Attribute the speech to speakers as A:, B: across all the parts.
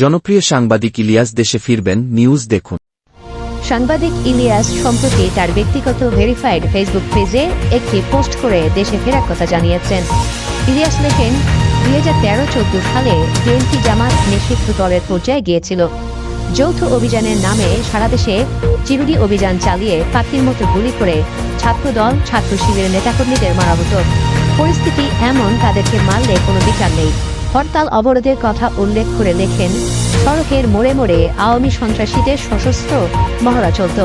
A: জনপ্রিয় সাংবাদিক ইলিয়াস দেশে ফিরবেন, নিউজ দেখুন।
B: সাংবাদিক ইলিয়াস সম্প্রতি তার ব্যক্তিগত ভেরিফাইড ফেসবুক পেজে একটি পোস্ট করে দেশে ফেরার কথা জানিয়েছেন। ইলিয়াস লেখেন, 2013-14 সালে বিএনপি জামাত নিষিদ্ধ দলের পর্যায়ে গিয়েছিল। যৌথ অভিযানের নামে সারা দেশে চিরুনি অভিযান চালিয়ে পাখির মতো গুলি করে ছাত্রদল ছাত্র শিবিরের নেতাকর্মীদের মারা হতো। পরিস্থিতি এমন, তাদেরকে মারলে কোনো বিচার নেই। হরতাল অবরোধের কথা উল্লেখ করে লেখেন, সড়কের মোড়ে মোড়ে আওয়ামী সন্ত্রাসীদের সশস্ত্র মহড়া চলত।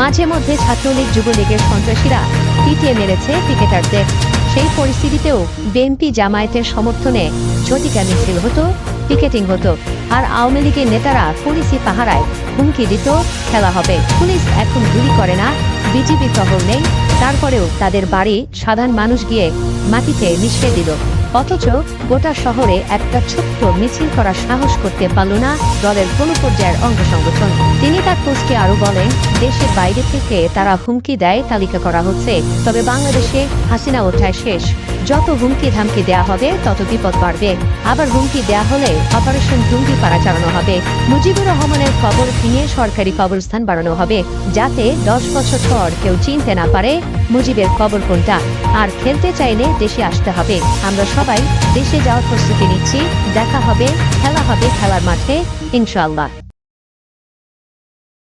B: মাঝে মধ্যে ছাত্রলীগ যুবলীগের সন্ত্রাসীরা পিটিয়ে মেরেছে পিকেটারদের। সেই পরিস্থিতিতেও বিএনপি জামায়াতের সমর্থনে ঝটিকা মিছিল হতো, পিকেটিং হতো, আর আওয়ামী লীগের নেতারা পুলিশি পাহারায় হুমকি দিত, খেলা হবে। পুলিশ এখন গুলি করে না, বিজিবি টহল নেই, তারপরেও তাদের বাড়ি সাধারণ মানুষ গিয়ে মাটিতে মিশিয়ে দিল। অথচ গোটা শহরে একটা ছোট্ট মিছিল করার সাহস করতে পারল না দলের কোনো পর্যায়ের অঙ্গ সংগঠন। তিনি তার পোস্টে আরো বলেন, দেশের বাইরে থেকে তারা হুমকি দেয়, তালিকা করা হচ্ছে। তবে বাংলাদেশে হাসিনা ওঠায় শেষ। যত হুমকি ধামকি দেয়া হবে তত বিপদ বাড়বে। আবার হুমকি দেয়া হলে অপারেশন টুঙ্গিপাড়া চালানো হবে। মুজিবুর রহমানের কবর ভেঙে সরকারি কবরস্থান বানানো হবে, যাতে 10 বছর পর কেউ চিনতে না পারে মুজিবের কবর কোনটা। আর খেলতে চাইলে দেশে আসতে হবে। আমরা সবাই দেশে যাওয়ার প্রস্তুতি নিচ্ছি। দেখা হবে, খেলা হবে খেলার মাঠে, ইনশাআল্লাহ।